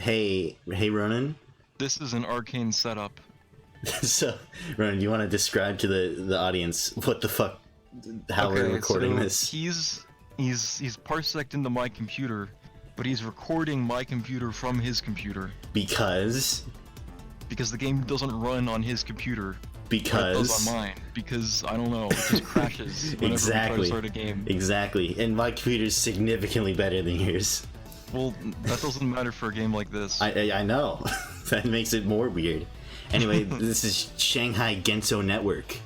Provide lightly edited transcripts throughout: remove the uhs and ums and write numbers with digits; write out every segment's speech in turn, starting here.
Hey, Ronan. This is an arcane setup. So, Ronan, do you want to describe to the audience what the fuck, how we're recording this? He's parseced into my computer, but he's recording my computer from his computer. Because the game doesn't run on his computer. Because it does on mine. Because I don't know, it just crashes whenever we try to start a game. Exactly. And my computer's significantly better than yours. Well, that doesn't matter for a game like this. I know. That makes it more weird. Anyway, this is Shanghai Genso Network.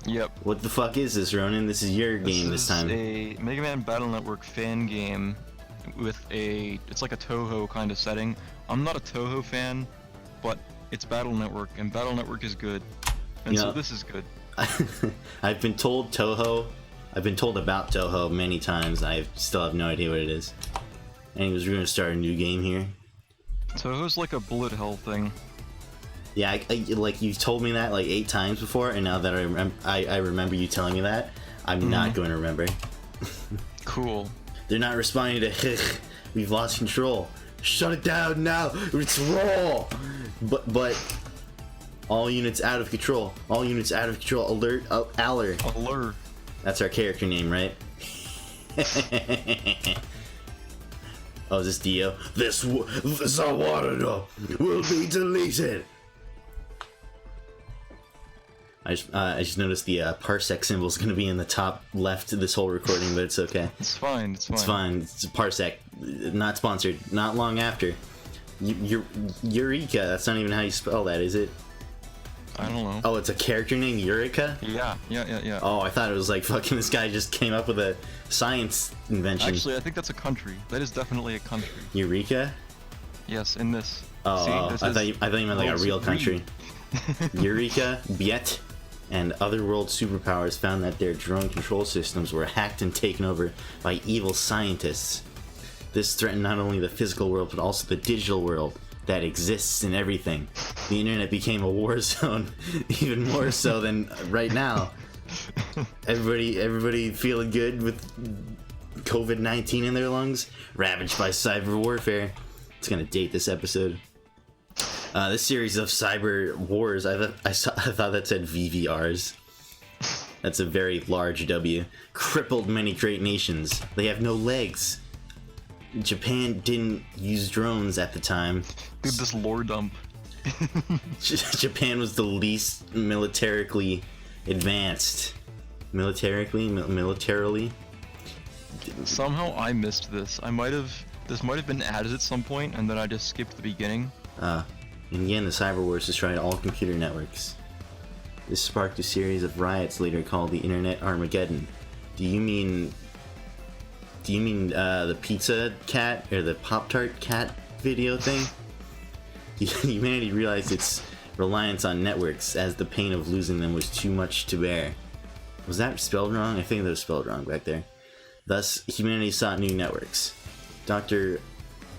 Yep. What the fuck is this, Ronan? This is your game this time. This is a Mega Man Battle Network fan game with it's like a Toho kind of setting. I'm not a Toho fan, but it's Battle Network, and Battle Network is good. And so this is good. I've been told about Toho many times. I still have no idea what it is. Anyways, we're gonna start a new game here. Toho's like a bullet hell thing. Yeah, like you've told me that like 8 times before, and now that I remember you telling me that, I'm not going to remember. Cool. They're not responding to we've lost control. Shut it down now. It's raw. But all units out of control. All units out of control. Alert. Alert. Alert. That's our character name, right? Oh, is this Dio? This water will be deleted. I just noticed the parsec symbol is going to be in the top left of this whole recording, but it's okay. It's fine. It's fine. It's fine. It's a parsec. Not sponsored. Not long after. Eureka. That's not even how you spell that, is it? I don't know. Oh, it's a character name, Eureka? Yeah. Oh, I thought it was like fucking this guy just came up with a science invention. Actually, I think that's a country. That is definitely a country. Eureka? Yes, in this. Oh, See, I thought you meant like a real country. Eureka, Biet, and other world superpowers found that their drone control systems were hacked and taken over by evil scientists. This threatened not only the physical world, but also the digital world that exists in everything. The internet became a war zone, even more so than right now. Everybody feeling good with COVID-19 in their lungs, ravaged by cyber warfare. It's gonna date this episode. This series of cyber wars, I thought that said VVRs. That's a very large W. Crippled many great nations. They have no legs. Japan didn't use drones at the time. Dude, this lore dump. Japan was the least militarily advanced. Militarily? Somehow I missed this. This might have been added at some point, and then I just skipped the beginning. In the end, the cyber wars destroyed all computer networks. This sparked a series of riots later called the Internet Armageddon. Do you mean the pizza cat or the Pop-Tart cat video thing? Humanity realized its reliance on networks as the pain of losing them was too much to bear. Was that spelled wrong? I think that was spelled wrong back there. Thus, humanity sought new networks. Dr.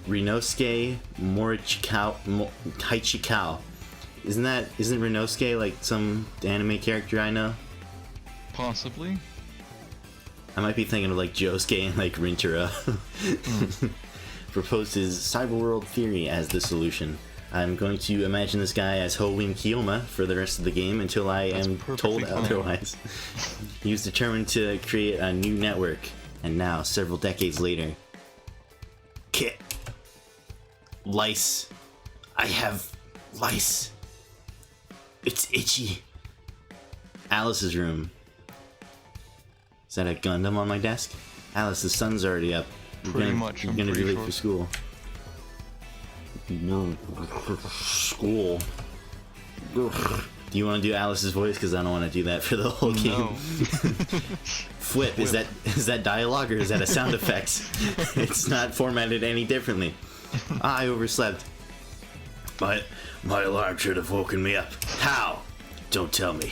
Rinosuke Haichikao. Isn't Rinosuke like some anime character I know? Possibly. I might be thinking of like Josuke and like Rintura. Proposed his cyberworld theory as the solution. I'm going to imagine this guy as Hoin Kiyoma for the rest of the game until I am told otherwise. He was determined to create a new network, and now, several decades later, lice. I have lice. It's itchy. Alice's room. Is that a Gundam on my desk? Alice, the sun's already up. Pretty much. You're gonna be late for school. No, school. Do you want to do Alice's voice? Because I don't want to do that for the whole game. No. Flip. Is that dialogue or is that a sound effect? It's not formatted any differently. I overslept. My alarm should have woken me up. How? Don't tell me.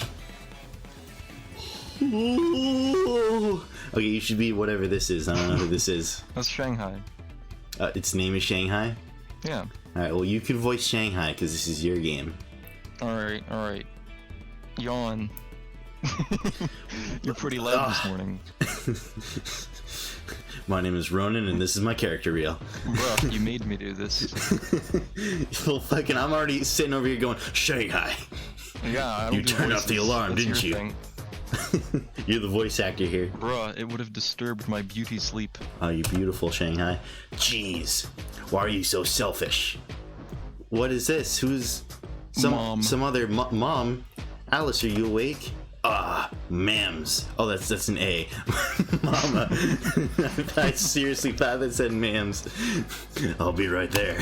Okay, you should be whatever this is. I don't know who this is. That's Shanghai. Its name is Shanghai? Yeah. Alright, well you can voice Shanghai because this is your game. Alright. Yawn. You're pretty loud this morning. My name is Ronan, and this is my character reel. Bruh, you made me do this. Well, fucking, I'm already sitting over here going, Shanghai. Yeah, I don't You do turned off the voices. alarm, That's didn't your you? thing. You're the voice actor here. Bruh, it would have disturbed my beauty sleep. Oh, you beautiful Shanghai. Jeez, why are you so selfish? What is this? Who's Mom. some other mom? Alice, are you awake? Ah, mams. Oh, that's an A. Mama. I seriously thought that said mams. I'll be right there.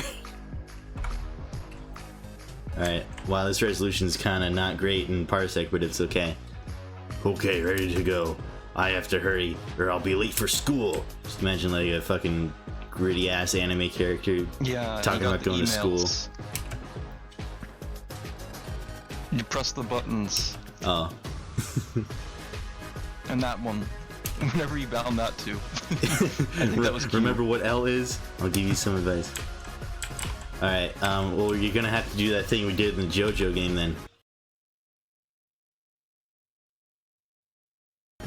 Alright, wow, this resolution's kinda not great in Parsec, but it's okay. Okay, ready to go. I have to hurry, or I'll be late for school. Just imagine like a fucking gritty ass anime character Yeah, talking you got about going to school. emails. You press the buttons, Oh. and that one. Whenever you bound that to. I think that was cute. Remember what L is? I'll give you some advice. Alright, well, you're gonna have to do that thing we did in the JoJo game then.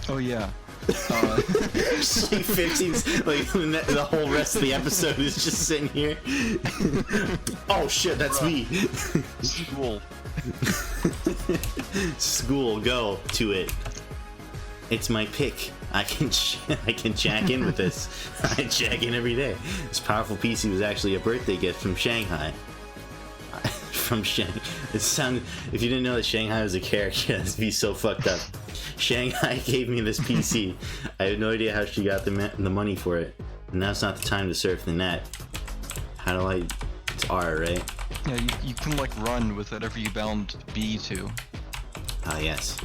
Oh yeah. She 15's, like, the whole rest of the episode is just sitting here. Oh shit, that's me. School. School, go to it. It's my pick. I can jack in with this. I jack in every day. This powerful PC was actually a birthday gift from Shanghai. From Shanghai. It sounded. If you didn't know that Shanghai was a character, that'd be so fucked up. Shanghai gave me this PC. I have no idea how she got the money for it. And now's not the time to surf the net. How do I? It's R, right? Yeah, you can like run with whatever you bound B to. Ah, yes.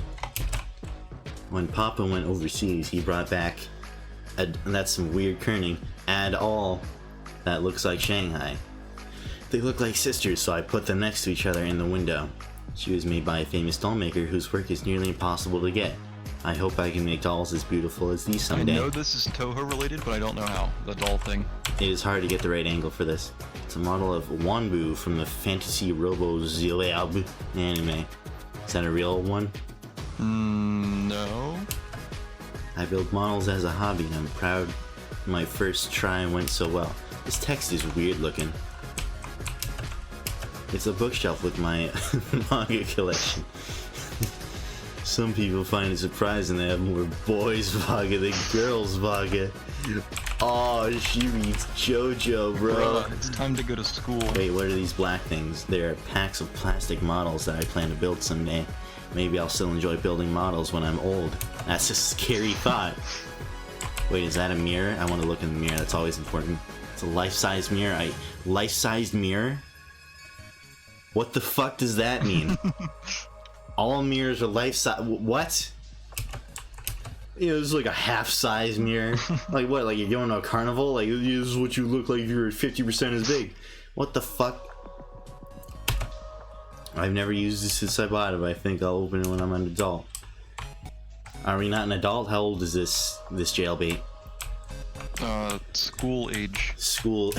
When Papa went overseas, he brought back, and that's some weird kerning, add all that looks like Shanghai. They look like sisters, so I put them next to each other in the window. She was made by a famous doll maker whose work is nearly impossible to get. I hope I can make dolls as beautiful as these someday. I know this is Toho related, but I don't know how. The doll thing. It is hard to get the right angle for this. It's a model of Wanbu from the Fantasy Robo Zilab anime. Is that a real one? No. I build models as a hobby and I'm proud my first try went so well. This text is weird looking. It's a bookshelf with my manga collection. Some people find it surprising they have more boys manga than girls manga. Oh, she reads JoJo, bro. It's time to go to school. Wait, what are these black things? They're packs of plastic models that I plan to build someday. Maybe I'll still enjoy building models when I'm old. That's a scary thought. Wait, is that a mirror? I want to look in the mirror. That's always important. It's a life-size mirror. Life-sized mirror? What the fuck does that mean? All mirrors are life-size. What? You know, this is like a half-size mirror. Like what? Like you're going to a carnival? Like this is what you look like if you're 50% as big. What the fuck? I've never used this since I bought it, but I think I'll open it when I'm an adult. Are we not an adult? How old is this jailbait? School age. School.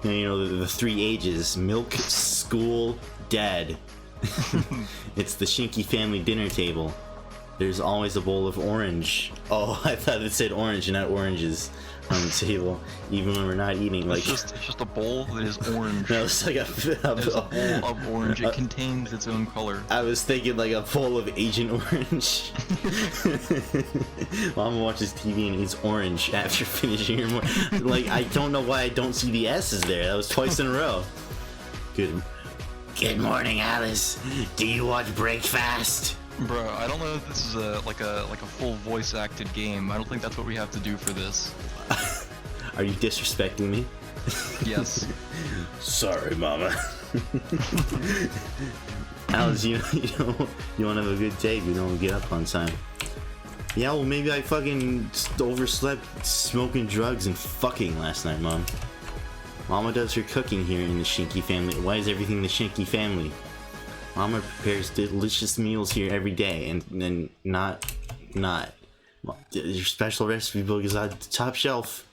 You know, the three ages: milk, school, dead. It's the Shinky family dinner table. There's always a bowl of orange. Oh, I thought it said orange, not oranges on the table, even when we're not eating. Like It's just a bowl that is orange. no, it's like It's a bowl of orange. It contains its own color. I was thinking like a bowl of Agent Orange. Mama watches TV and eats orange after finishing her morning. Like, I don't know why I don't see the S's there. That was twice in a row. Good morning, Alice. Do you want breakfast? Bro, I don't know if this is like a full voice acted game. I don't think that's what we have to do for this. Are you disrespecting me? Yes. Sorry, Mama. Alice, you want to have a good day, but you don't get up on time. Yeah, well, maybe I fucking overslept smoking drugs and fucking last night, Mom. Mama does her cooking here in the Shinky family. Why is everything the Shinky family? Mama prepares delicious meals here every day, and not. Your special recipe book is on the top shelf.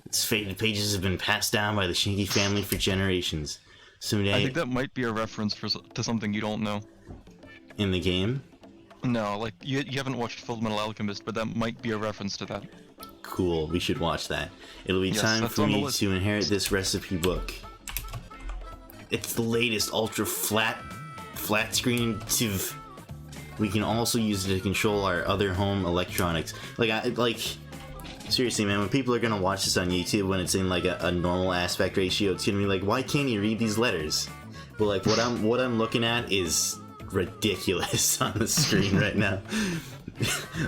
Its faded pages have been passed down by the Shinky family for generations. Someday, I think that might be a reference to something you don't know. in the game? No, like you haven't watched Fullmetal Alchemist, but that might be a reference to that. Cool, we should watch that. It'll be Yes, time that's for on the me list. to inherit this recipe book. It's the latest ultra flat screen TV. We can also use it to control our other home electronics. Like seriously, man, when people are gonna watch this on YouTube when it's in like a normal aspect ratio, it's gonna be like, why can't you read these letters? But like what I'm looking at is ridiculous on the screen right now.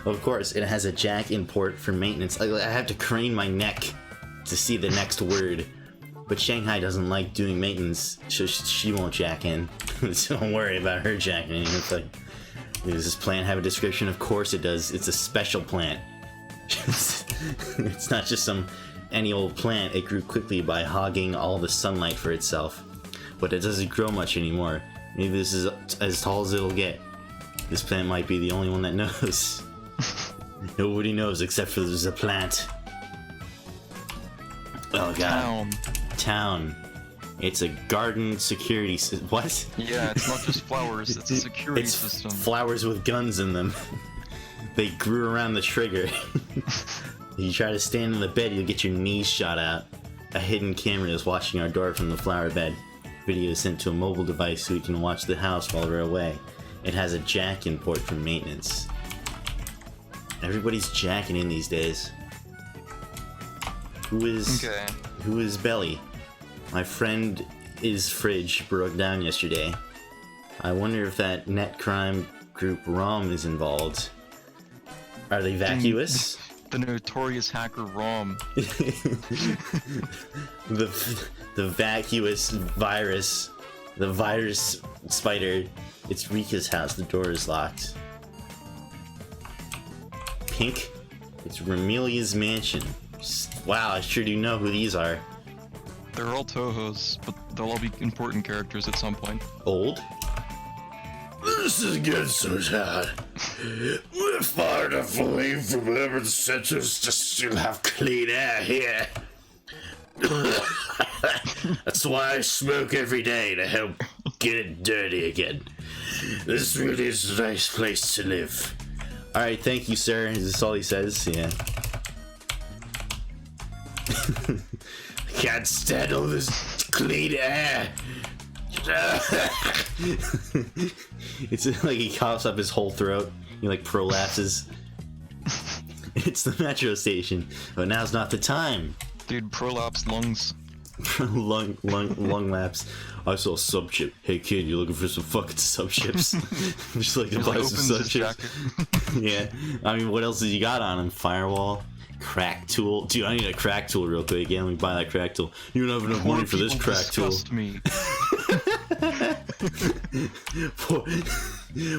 Of course, it has a jack in port for maintenance. I have to crane my neck to see the next word. But Shanghai doesn't like doing maintenance, so she won't jack in. So don't worry about her jacking in. It's like, does this plant have a description? Of course it does. It's a special plant. It's not just any old plant. It grew quickly by hogging all the sunlight for itself. But it doesn't grow much anymore. Maybe this is as tall as it'll get. This plant might be the only one that knows. Nobody knows except for there's a plant. Oh god. Town. It's a garden security system. What? Yeah, it's not just flowers, it's a security system. Flowers with guns in them. They grew around the trigger. You try to stand in the bed, you'll get your knees shot out. A hidden camera is watching our door from the flower bed. Video is sent to a mobile device so we can watch the house while we're away. It has a jack in port for maintenance. Everybody's jacking in these days. Who is Belly? My friend is fridge broke down yesterday. I wonder if that net crime group ROM is involved. Are they vacuous? The notorious hacker ROM. the vacuous virus. The virus spider. It's Rika's house. The door is locked. Pink. It's Ramelia's mansion. Wow, I sure do know who these are. They're all Tohos, but they'll all be important characters at some point. Old? This is getting so hard. We're far enough away from urban centers to still have clean air here. That's why I smoke every day, to help get it dirty again. This really is a nice place to live. Alright, thank you, sir. Is this all he says? Yeah. I can't stand all this clean air. It's like he coughs up his whole throat. He like prolapses. It's the metro station, but now's not the time. Dude, prolapse lungs. lung laps. I saw a sub chip. Hey kid, you looking for some fucking sub chips? Just like to buy some sub chips. Yeah. I mean, what else has he got on him? Firewall, crack tool. Dude, I need a crack tool real quick. Yeah, let me buy that crack tool. You don't have enough money for this crack tool. Me.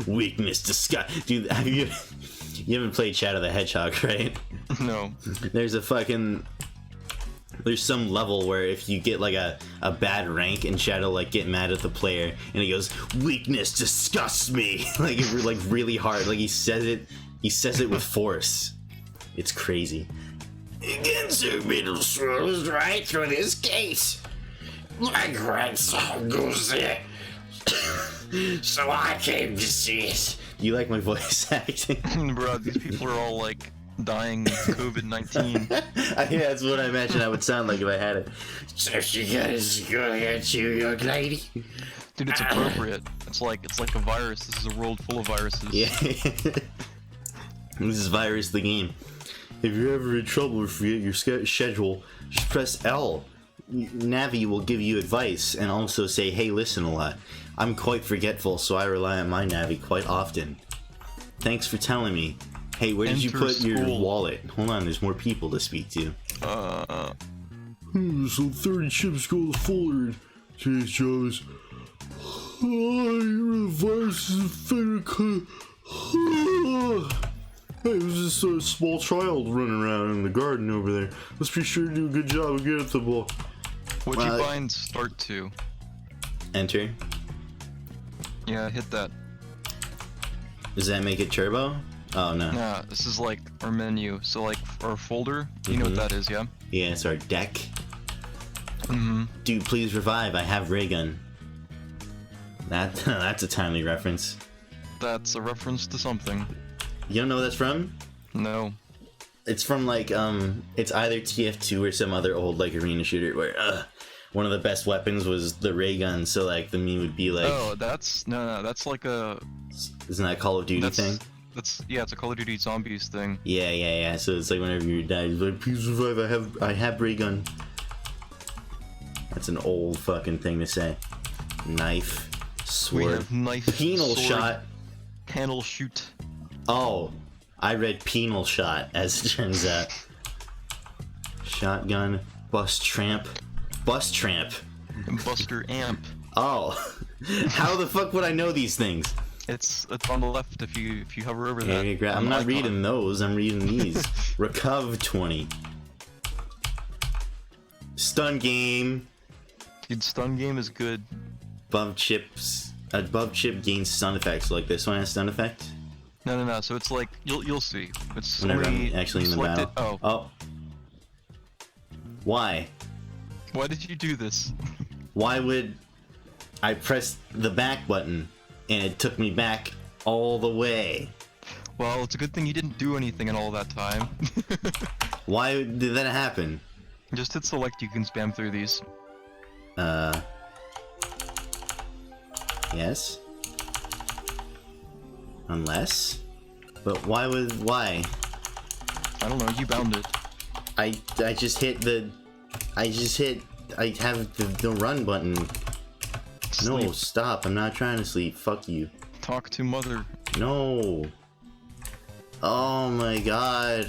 Weakness, disgust. Dude, you haven't played Shadow the Hedgehog, right? No. There's some level where if you get like a bad rank and Shadow like get mad at the player and he goes, weakness disgusts me. like really hard. Like he says it with force. It's crazy. Ginsu middle swirls right through this gate. My grandson goes there. So I came to see it. You like my voice acting? Bro, these people are all like dying COVID-19. Yeah, that's what I imagine I would sound like if I had it. So she goes going at you, young lady. Dude, it's appropriate. It's like a virus. This is a world full of viruses. Yeah. This is Virus the game. If you're ever in trouble or forget your schedule, just press L. Navi will give you advice and also say, hey, listen a lot. I'm quite forgetful, so I rely on my Navi quite often. Thanks for telling me. Hey, where did you put your wallet? Hold on, there's more people to speak to. So 30 chips go to Fuller. Today's job is... the virus is infected. Hey, there's this small child running around in the garden over there. Let's be sure to do a good job of getting at the ball. What'd you find start to? Enter. Yeah, hit that. Does that make it turbo? Oh, no. Nah, this is like our menu. So like our folder, you know what that is, yeah? Yeah, it's our deck. Mm-hmm. Dude, please revive. I have ray gun. That's a timely reference. That's a reference to something. You don't know what that's from? No. It's from like it's either TF2 or some other old like arena shooter where one of the best weapons was the ray gun. So like the meme would be like, Oh, that's no, that's like a. isn't that a Call of Duty thing? That's yeah, it's a Call of Duty Zombies thing. Yeah. So it's like whenever you die, it's like, please survive. I have ray gun. That's an old fucking thing to say. Knife, sword, We have knife, penal sword, shot. Panel shoot. Oh, I read penal shot, as it turns out. Shotgun, bus tramp, And Buster Amp. Oh, how the fuck would I know these things? It's on the left if you hover over that. I'm not icon. reading those. I'm reading these. Recov 20. Stun game. Dude, stun game is good. Above chip gains stun effects. Like this one has stun effect. No. So it's like you'll see. It's Whenever only I'm actually in the select battle. it. Oh, Why? why did you do this? Why would I press the back button and it took me back all the way? Well, it's a good thing you didn't do anything in all that time. Why did that happen? Just hit select. You can spam through these. Yes. Unless? But why? I don't know. You bound it. I just hit the... I have the run button. No, Sleep. stop. I'm not trying to sleep. Fuck you. Talk to mother. No. Oh my god.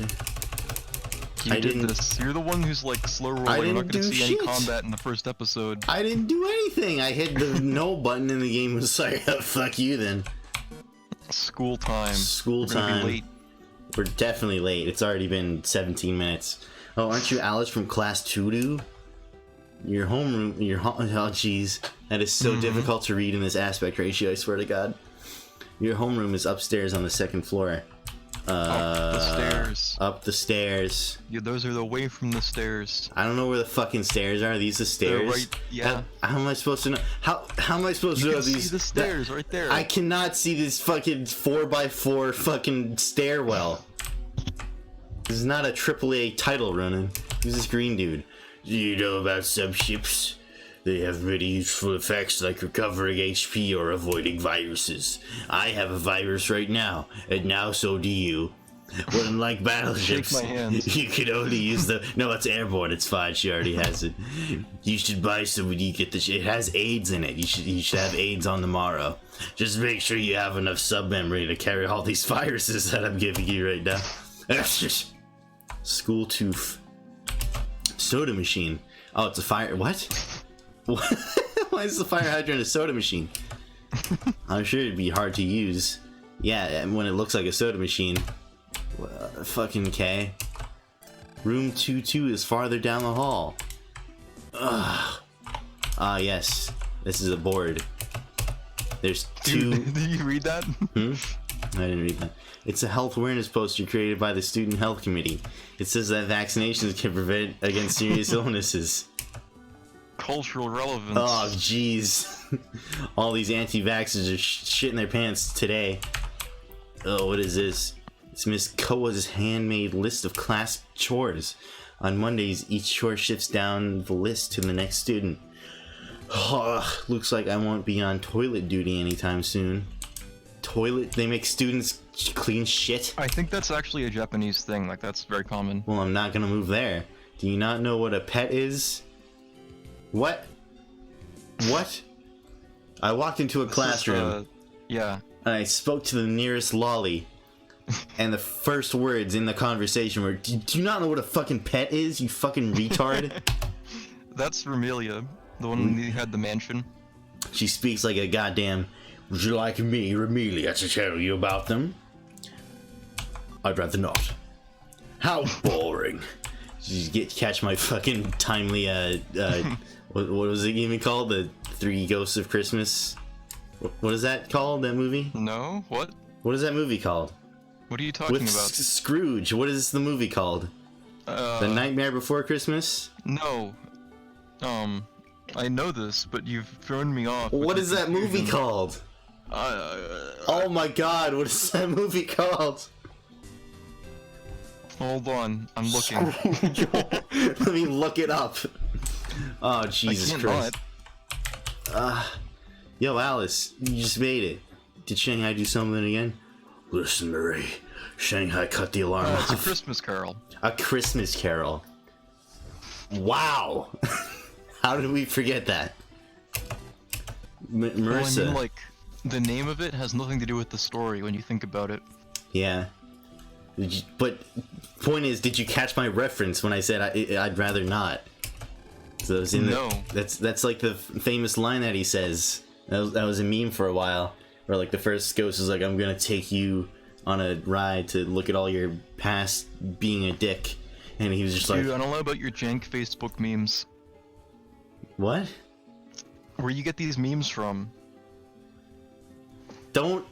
You I did didn't- this. You're the one who's like slow rolling. I We're not didn't gonna do see any shit. combat in the first episode. I didn't do anything. I hit the no button and the game was like, oh, fuck you then. School time. School We're gonna time. be late. We're definitely late. It's already been 17 minutes. Oh, aren't you Alice from class 2? Your homeroom, oh jeez. That is so difficult to read in this aspect ratio, I swear to god. Your homeroom is upstairs on the second floor. Up the stairs. Up the stairs. Yeah, those are the way from the stairs. I don't know where the fucking stairs are. Are these the stairs? They're right. Yeah. How am I supposed to know? How am I supposed You to know can these? see the stairs right there. I cannot see this fucking 4x4 fucking stairwell. This is not a AAA title running. Who's this green dude? Do you know about subships? They have many useful effects like recovering HP or avoiding viruses. I have a virus right now, and now so do you. But unlike battleships, Shake my hand. you can only use the... No, it's airborne. It's fine. She already has it. You should buy some when you get the... It has AIDS in it. You should have AIDS on the morrow. Just make sure you have enough sub-memory to carry all these viruses that I'm giving you right now. School tooth. Soda machine. Oh, it's a fire... What? Why is the fire hydrant a soda machine? I'm sure it'd be hard to use. Yeah, and when it looks like a soda machine. Fucking K. Room 22 is farther down the hall. Ugh. Ah, yes. This is a board. There's two... Did you read that? I didn't read that. It's a health awareness poster created by the Student Health Committee. It says that vaccinations can prevent against serious illnesses. Cultural relevance. Oh, jeez. All these anti-vaxxers are shitting their pants today. Oh, what is this? It's Miss Koa's handmade list of class chores. On Mondays, each chore shifts down the list to the next student. Oh, looks like I won't be on toilet duty anytime soon. Toilet? They make students clean shit? I think that's actually a Japanese thing. Like, that's very common. Well, I'm not gonna move there. Do you not know what a pet is? What? What? I walked into a classroom Yeah. and I spoke to the nearest lolly. And the first words in the conversation were, do you not know what a fucking pet is, you fucking retard? That's Remelia, the one who had the mansion. She speaks like a goddamn, would you like me, Remelia, to tell you about them? I'd rather not. How boring. Did you catch my fucking timely, what was it even called? The Three Ghosts of Christmas? What is that called, that movie? No? What? What is that movie called? What are you talking With about? Scrooge. What is the movie called? The Nightmare Before Christmas? No. I know this, but you've thrown me off. What with is your that movie confusion. called? Oh my god, what is that movie called? Hold on, I'm looking. Let me look it up. Oh, Jesus I Christ. cannot. Yo, Alice, you just made it. Did Shanghai do something again? Listen, Marie. Shanghai cut the alarm It's a off. Christmas Carol. A Christmas Carol. Wow. How did we forget that? Marissa. Well, I mean, like, the name of it has nothing to do with the story when you think about it. Yeah. But point is, did you catch my reference when I said I'd rather not? So it was in No. That's like the famous line that he says. That was a meme for a while. Where like the first ghost is like, I'm gonna take you on a ride to look at all your past being a dick. And he was just Dude, like, I don't know about your jank Facebook memes. what? Where you get these memes from? Don't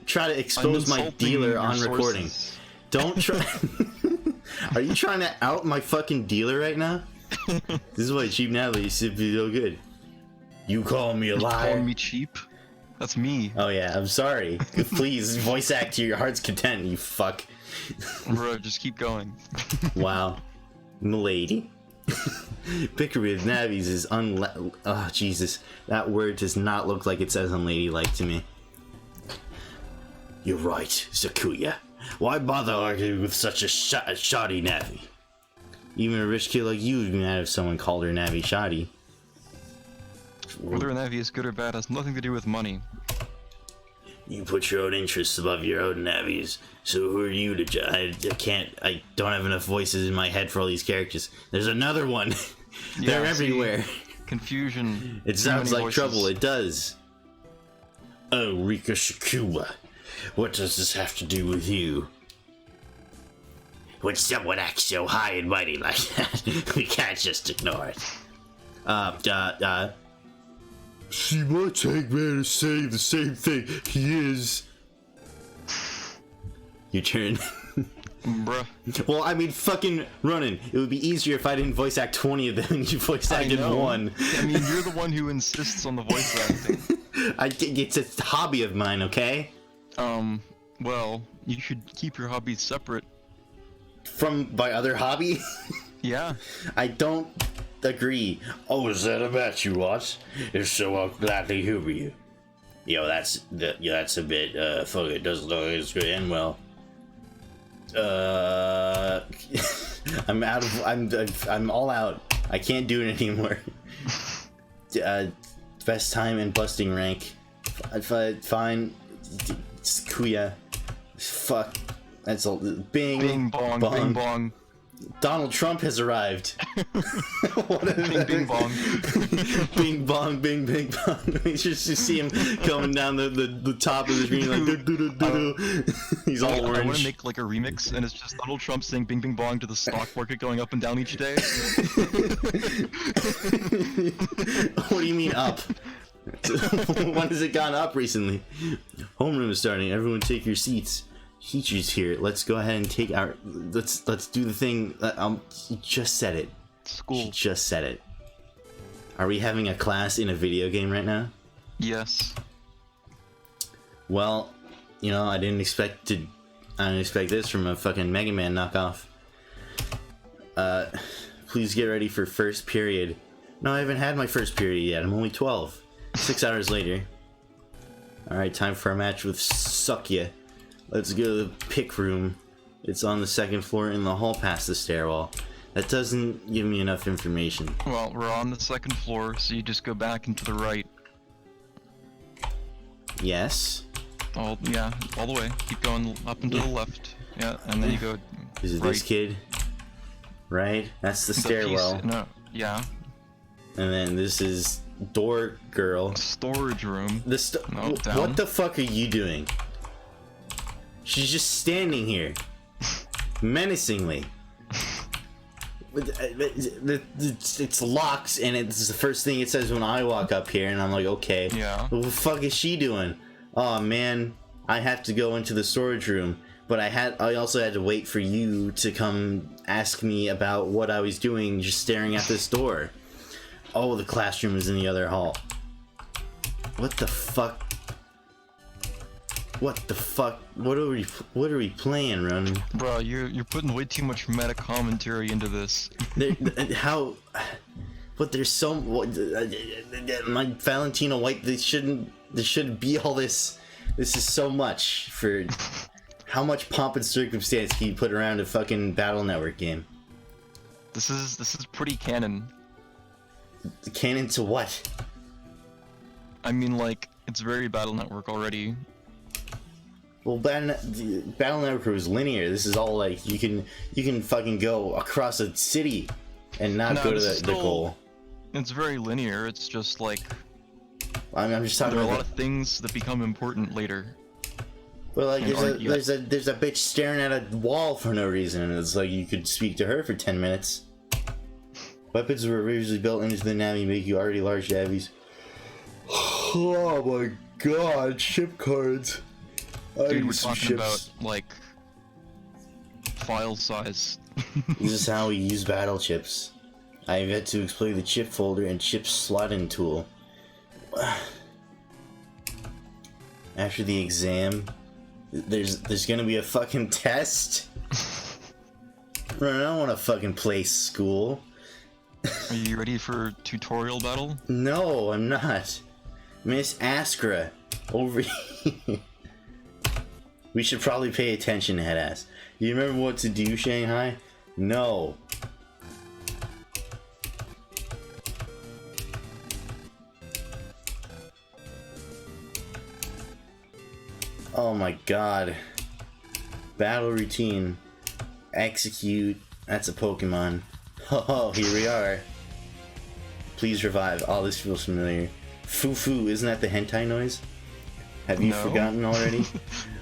try to expose my insulting dealer your on recording. sources. Don't try. Are you trying to out my fucking dealer right now? This is why Cheap Natalie used to be so good. You call me a liar? Calling me cheap? That's me. Oh yeah, I'm sorry. Please voice act to your heart's content, you fuck. Bro, just keep going. Wow, milady. Bicker with Navies is oh Jesus, that word does not look like it says unladylike to me. You're right, Sakuya. Why bother arguing with such a shoddy Navi? Even a rich kid like you would be mad if someone called her Navi shoddy. Whether a Navi is good or bad has nothing to do with money. You put your own interests above your own Navies, so who are you to judge? I don't have enough voices in my head for all these characters. There's another one. They're Yeah, see, everywhere. Confusion. It too sounds many like voices. trouble, it does. Oh, Rika Shakuba. What does this have to do with you? When someone acts so high and mighty like that, we can't just ignore it. She might take man to say the same thing. He is. Your turn. Bruh. Well, I mean, fucking running. It would be easier if I didn't voice act 20 of them and you voice acted know. one. I mean, you're the one who insists on the voice acting. It's a hobby of mine, okay? Well, you should keep your hobbies separate. From my other hobby? Yeah. I don't agree. Oh, is that a match you watch? If so, I'll gladly humor you. Yo, that's a bit, fuck, it doesn't look like it's gonna end well. I'm all out. I can't do it anymore. Best time and busting rank. Fine. Kuya. Fuck. That's all. Bing. Bing bong, bing bong. Donald Trump has arrived. Bing bing bong. Bing bong, bing bing bong. You just see him coming down the top of the screen like do-do-do-do-do. He's all I want orange. to make like a remix, and it's just Donald Trump saying "Bing Bing Bong" to the stock market going up and down each day. What do you mean up? When has it gone up recently? Homeroom is starting. Everyone take your seats. Teachers here. Let's go ahead and take our. Let's do the thing. You just said it. School. You just said it. Are we having a class in a video game right now? Yes. Well, you know, I didn't expect this from a fucking Mega Man knockoff. Please get ready for first period. No, I haven't had my first period yet. I'm only 12. 6 hours later. Alright, time for a match with Sukya. Let's go to the pick room. It's on the second floor in the hall past the stairwell. That doesn't give me enough information. Well, we're on the second floor, so you just go back and to the right. Yes? All the way. Keep going up and to the left. Yeah, and then you go Is it right. this kid? Right? That's the stairwell. No, yeah. And then this is door girl. Storage room. No, What down. the fuck are you doing? She's just standing here. Menacingly. It's locked, and it's the first thing it says when I walk up here, and I'm like, okay. Yeah. What the fuck is she doing? Oh man, I have to go into the storage room, but I also had to wait for you to come ask me about what I was doing, just staring at this door. Oh, the classroom is in the other hall. What the fuck? What the fuck? What are we playing, Ronan? Bro, you're putting way too much meta commentary into this. How? But there's so my Valentina White. There shouldn't be all this. This is so much for. How much pomp and circumstance can you put around a fucking Battle Network game? This is pretty canon. Canon to what? I mean, like, it's very Battle Network already. Well, Battle Network was linear. This is all like you can fucking go across a city and not go to the goal. It's very linear. It's just like I'm just talking there are about a lot of things that become important later. Well, like there's a bitch staring at a wall for no reason, and it's like you could speak to her for 10 minutes. Weapons were originally built into the Navy, make you already large navies. Oh my god, ship cards. Dude, we're talking about like file size. This is how we use battle chips. I have yet to explain the chip folder and chip slotting tool. After the exam, there's gonna be a fucking test. I don't want to fucking play school. Are you ready for tutorial battle? No, I'm not. Miss Askra, over here. We should probably pay attention, headass. You remember what to do, Shanghai? No. Oh my god. Battle routine. Execute. That's a Pokemon. Oh, here we are. Please revive. Oh, this feels familiar. Foo-foo, isn't that the hentai noise? Have you forgotten already?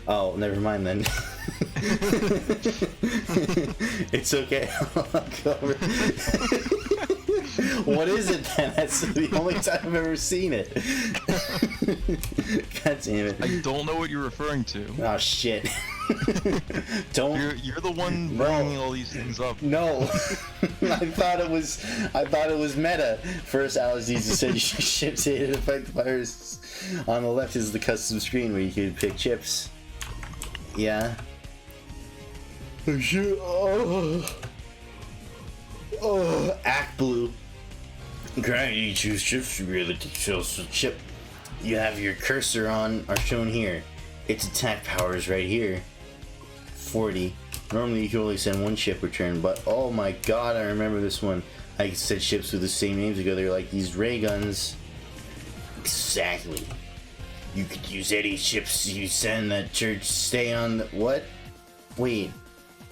Oh, never mind then. It's okay. I'll cover. What is it then? That's the only time I've ever seen it. God damn it. I don't know what you're referring to. Oh shit. Don't. You're the one bringing all these things up. No. I thought it was meta. First, Alex needs to send you chips to affect viruses. On the left is the custom screen where you can pick chips. Yeah. Oh shit. Oh. Act blue. Granted, you choose chips to be able to choose the chip you have your cursor on are shown here. Its attack power is right here. 40. Normally you can only send one chip per turn, but oh my god, I remember this one. I said chips with the same names ago. They're like these ray guns. Exactly. You could use any chips you send that church stay on the what? Wait.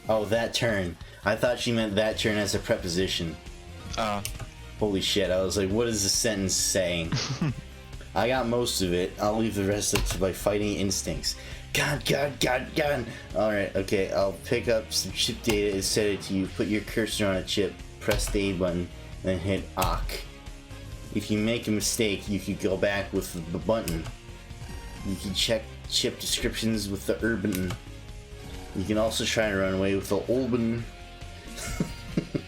Oh, that turn. I thought she meant that turn as a preposition. Holy shit, I was like, what is the sentence saying? I got most of it. I'll leave the rest up to my fighting instincts. God. Alright, okay, I'll pick up some chip data and set it to you. Put your cursor on a chip, press the A button, then hit OK. If you make a mistake, you could go back with the button. You can check chip descriptions with the urban. You can also try to run away with the olban.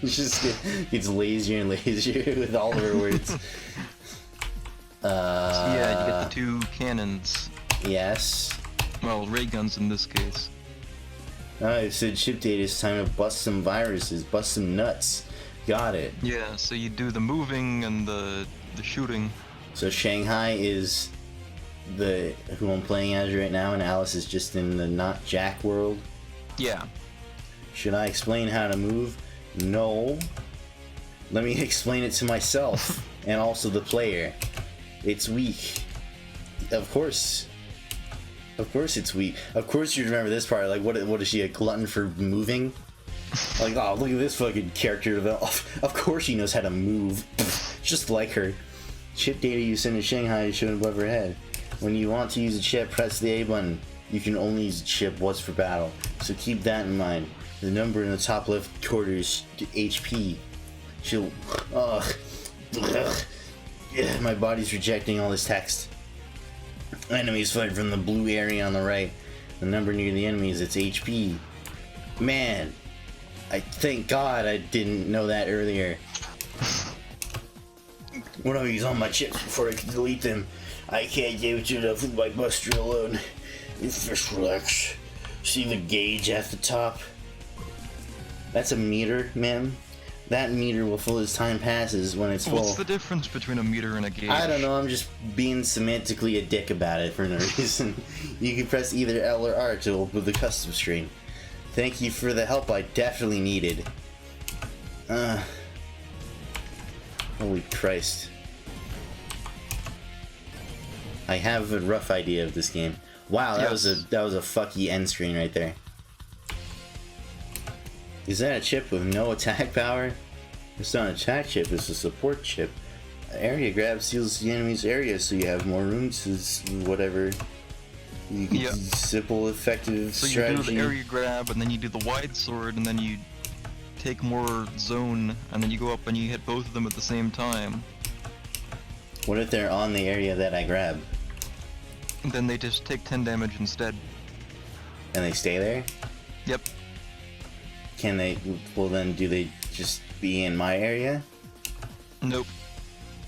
It just gets lazier and lazier with all of her words. So yeah, you get the two cannons. Yes. Well, ray guns in this case. Alright, so chip data is time to bust some viruses, bust some nuts. Got it. Yeah, so you do the moving and the shooting. So Shanghai is who I'm playing as right now, and Alice is just in the not Jack world. Yeah. Should I explain how to move? No. Let me explain it to myself and also the player. It's weak. Of course it's weak. Of course you remember this part. Like, what is she, a glutton for moving? Like, oh, look at this fucking character. Of course she knows how to move. Just like her. Chip data you send to Shanghai is shown above her head. When you want to use a chip, press the A button. You can only use a chip once for battle, so keep that in mind. The number in the top left corner is HP. Yeah, my body's rejecting all this text. Enemies fight from the blue area on the right. The number near the enemy is its HP. Man, I thank God I didn't know that earlier. When I use all my chips before I can delete them, I can't give it enough with my buster alone. Fish relax. See the gauge at the top? That's a meter, man. That meter will fill as time passes when it's full. What's the difference between a meter and a gauge? I don't know, I'm just being semantically a dick about it for no reason. You can press either L or R to open the custom screen. Thank you for the help I definitely needed. Holy Christ. I have a rough idea of this game. Wow, that was a fucky end screen right there. Is that a chip with no attack power? It's not an attack chip, it's a support chip. Area grab seals the enemy's area so you have more room to whatever. You can simple, effective so strategy. So you do the area grab, and then you do the wide sword, and then you take more zone, and then you go up and you hit both of them at the same time. What if they're on the area that I grab? Then they just take 10 damage instead. And they stay there? Yep. Can they, well then, do they just be in my area? Nope.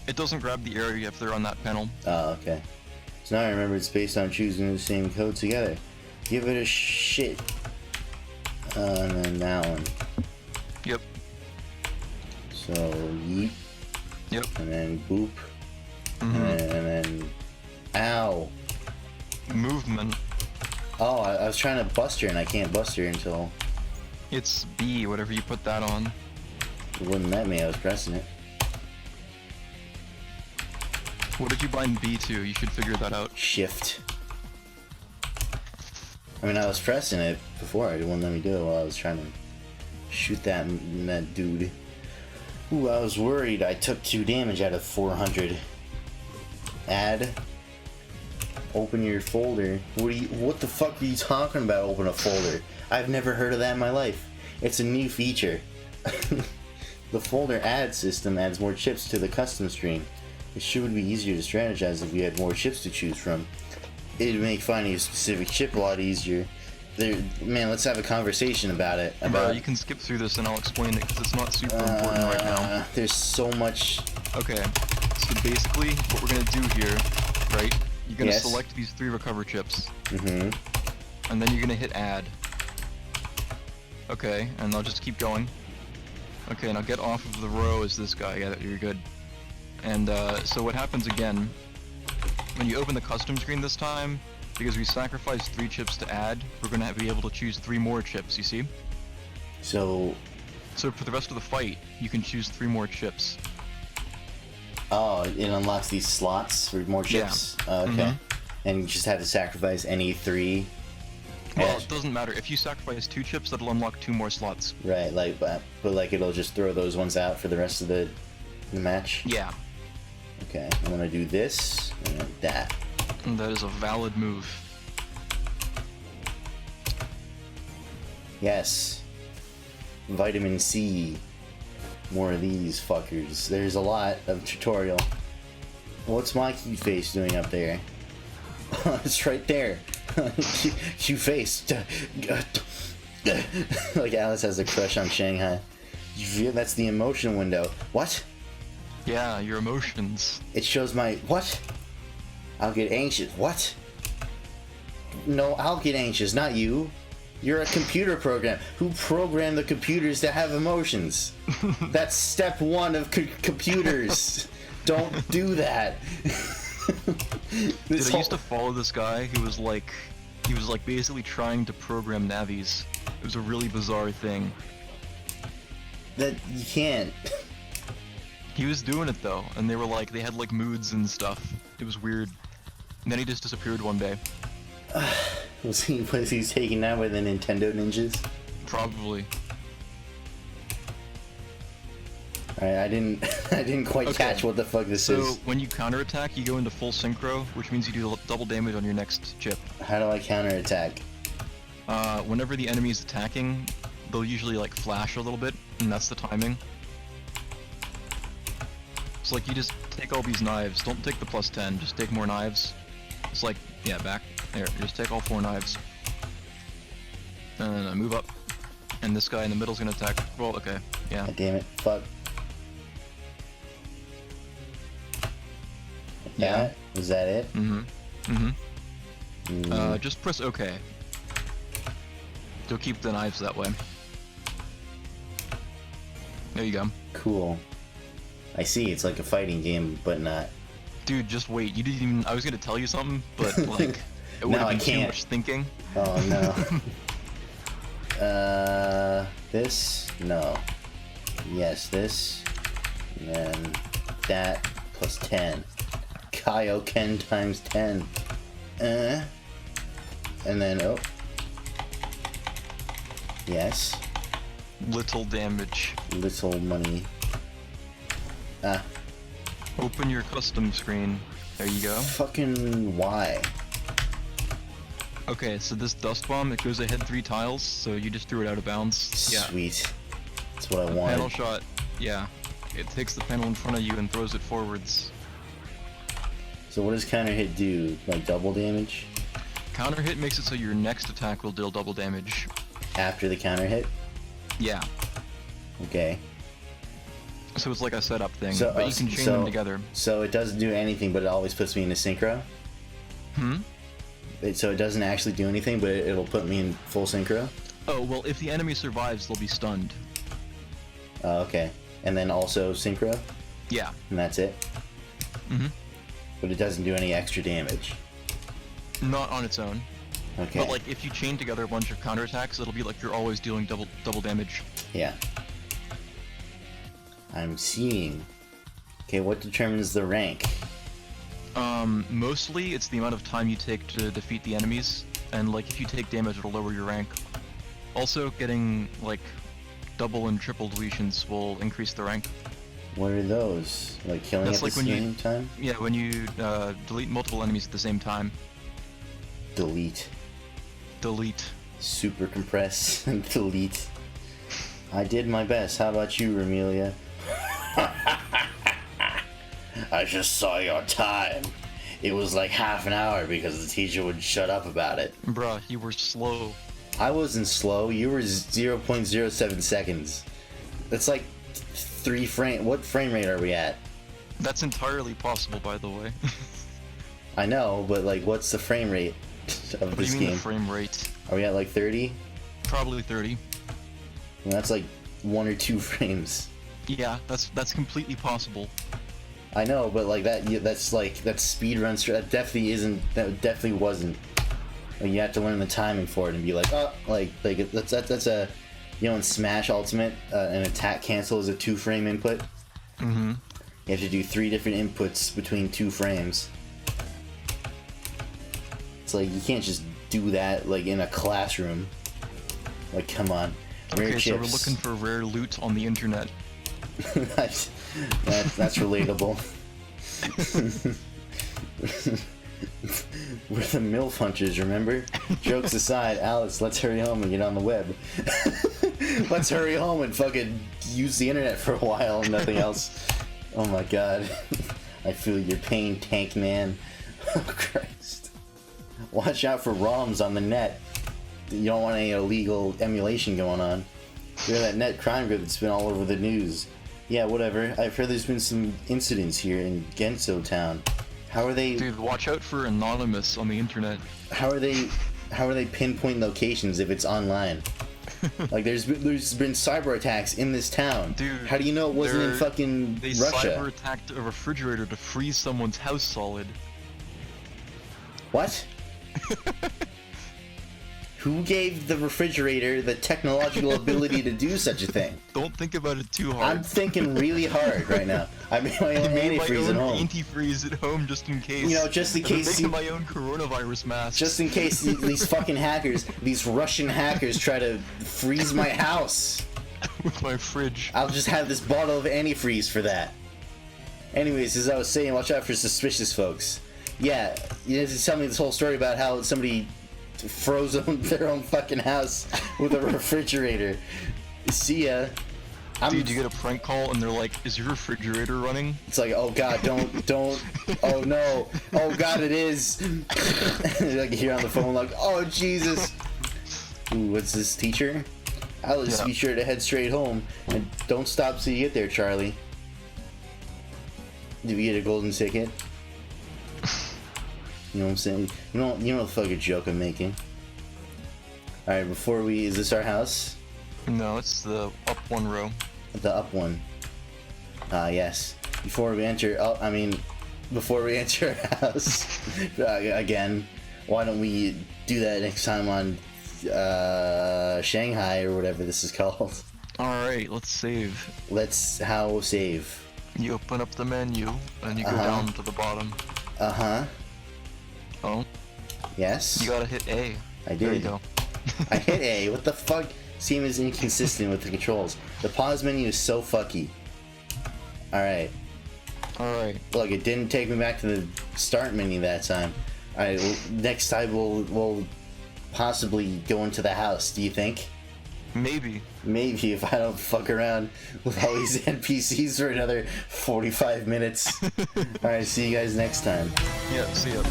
It doesn't grab the area if they're on that panel. Oh, okay. So now I remember it's based on choosing the same code together. Give it a shit. And then that one. Yep. So, yeet. Yep. And then boop. Mm-hmm. And then, ow. Movement. Oh, I was trying to bust her and I can't bust her until... It's B, whatever you put that on. It wouldn't let me, I was pressing it. What did you bind B to? You should figure that out. Shift. I mean, I was pressing it before, it wouldn't let me do it while I was trying to shoot that dude. Ooh, I was worried I took 2 damage out of 400. Add. Open your folder. What the fuck are you talking about, open a folder? I've never heard of that in my life. It's a new feature. The folder add system adds more chips to the custom screen. It sure would be easier to strategize if we had more chips to choose from. It'd make finding a specific chip a lot easier. Man, let's have a conversation about it. You can skip through this and I'll explain it because it's not super important right now. There's so much... Okay, so basically what we're going to do here, right? You're going to select these 3 recover chips. Mm-hmm. And then you're going to hit add. Okay, and I'll just keep going. Okay, now get off of the row as this guy. Yeah, you're good. And so what happens again, when you open the custom screen this time, because we sacrificed 3 chips to add, we're going to be able to choose 3 more chips, you see? So for the rest of the fight, you can choose 3 more chips. Oh, it unlocks these slots for more chips? Yeah. Okay. Mm-hmm. And you just have to sacrifice any 3? Well, it doesn't matter. If you sacrifice 2 chips, that'll unlock 2 more slots. Right, like, but like it'll just throw those ones out for the rest of the match? Yeah. Okay, I'm gonna do this and that. And that is a valid move. Yes. Vitamin C. More of these fuckers. There's a lot of tutorial. What's my cute face doing up there? It's right there. Cute face. Like Alice has a crush on Shanghai. You feel that's the emotion window. What? Yeah, your emotions. It shows my... What? I'll get anxious. What? No, I'll get anxious, not you. You're a computer program. Who programmed the computers to have emotions? That's step 1 of computers. Don't do that. Dude, I used to follow this guy who was like... He was like basically trying to program navis. It was a really bizarre thing. That you can't. He was doing it though, and they were like, they had like moods and stuff. It was weird. And then he just disappeared one day. Was he taken out by the Nintendo ninjas? Probably. Alright, I didn't quite catch what the fuck this is. So when you counterattack, you go into full synchro, which means you do double damage on your next chip. How do I counterattack? Whenever the enemy is attacking, they'll usually like flash a little bit, and that's the timing. It's like you just take all these knives. Don't take the +10, just take more knives. It's like, yeah, back. There, just take all 4 knives. And move up. And this guy in the middle's gonna attack. Well, okay, yeah. God damn it, fuck. Yeah. That? Was that it? Mm-hmm. Mm-hmm. Just press OK. You'll keep the knives that way. There you go. Cool. I see, it's like a fighting game, but not. Dude, just wait. You didn't even. I was gonna tell you something, but like, it would No, have I been too can't. much thinking. Oh no. This? No. Yes, this. And then that plus 10. Kaioken times 10. And then, oh. Yes. Little damage. Little money. Ah. Open your custom screen. There you go. Fucking why? Okay, so this dust bomb, it goes ahead 3 tiles, so you just threw it out of bounds. Yeah. Sweet. That's what I wanted. Panel shot. Yeah. It takes the panel in front of you and throws it forwards. So what does counter hit do? Like double damage? Counter hit makes it so your next attack will deal double damage. After the counter hit? Yeah. Okay. So it's like a setup thing, So, but you can chain them together. So it doesn't do anything, but it always puts me into synchro? So it doesn't actually do anything, but it'll put me in full synchro? Oh, well, if the enemy survives, they'll be stunned. Oh, okay. And then also synchro? Yeah. And that's it? Mm-hmm. But it doesn't do any extra damage? Not on its own. Okay. But like, if you chain together a bunch of counterattacks, it'll be like you're always dealing double damage. Yeah. I'm seeing. Okay, what determines the rank? Mostly it's the amount of time you take to defeat the enemies, and like if you take damage, it'll lower your rank. Also, getting like double and triple deletions will increase the rank. What are those? Like killing That's at like the when same time? Yeah, when you delete multiple enemies at the same time. Delete. Delete. Super compress and delete. I did my best. How about you, Romelia? I just saw your time. It was like half an hour because the teacher would shut up about it. Bruh, you were slow. I wasn't slow. You were 0.07 seconds. That's like 3 frame. What frame rate are we at? That's entirely possible, by the way. I know, but like, what's the frame rate of What do this you mean game? the frame rate? Are we at like 30? Probably 30. Well, that's like 1 or 2 frames. Yeah, that's completely possible. I know, but like that's speedrun. That definitely isn't. That definitely wasn't. Like, you have to learn the timing for it and be like, oh, like that's a, you know, in Smash Ultimate, an attack cancel is a 2-frame input. Mm-hmm. You have to do 3 different inputs between 2 frames. It's like you can't just do that like in a classroom. Like, come on. Rare Okay, so we're chips. looking for rare loot on the internet. that's relatable. We're the MILF hunters, remember? Jokes aside, Alice, let's hurry home and get on the web. Let's hurry home and fucking use the internet for a while and nothing else. Oh my god. I feel your pain, Tank Man. Oh Christ. Watch out for ROMs on the net. You don't want any illegal emulation going on. You're that net crime group that's been all over the news. Yeah, whatever. I've heard there's been some incidents here in Genso Town. How are they? Dude, watch out for Anonymous on the internet. How are they pinpoint locations if it's online? Like, there's been cyber attacks in this town. Dude, how do you know it wasn't in fucking They Russia? cyber attacked a refrigerator to freeze someone's house solid. What? Who gave the refrigerator the technological ability to do such a thing? Don't think about it too hard. I'm thinking really hard right now. I made my own I made my antifreeze own at home. antifreeze at home just in case. You know, just in I've been case making my own coronavirus mask. Just in case these fucking hackers, these Russian hackers, try to freeze my house. with my fridge. I'll just have this bottle of antifreeze for that. Anyways, as I was saying, watch out for suspicious folks. Yeah, you have to tell me this whole story about how somebody froze their own fucking house with a refrigerator. See ya. Dude, you get a prank call and they're like, is your refrigerator running? It's like, oh god, don't, oh no, oh god, it is. Like, you hear on the phone, like, oh Jesus. Ooh, what's this, teacher? Alice, be sure to head straight home and don't stop till you get there, Charlie. Did we get a golden ticket? You know what I'm saying? You know the fucking joke I'm making. All right, is this our house? No, it's the up one row. The up one. Yes. Before we enter our house, again, why don't we do that next time on Shanghai or whatever this is called? Alright, let's save. How save? You open up the menu, and you go down to the bottom. Oh? Yes? You gotta hit A. I did. There you go. I hit A. What the fuck? Seem is inconsistent with the controls. The pause menu is so fucky. Alright. Alright. Look, it didn't take me back to the start menu that time. Alright, next time we'll possibly go into the house, do you think? Maybe. Maybe, if I don't fuck around with all these NPCs for another 45 minutes. Alright, see you guys next time. Yeah, see ya.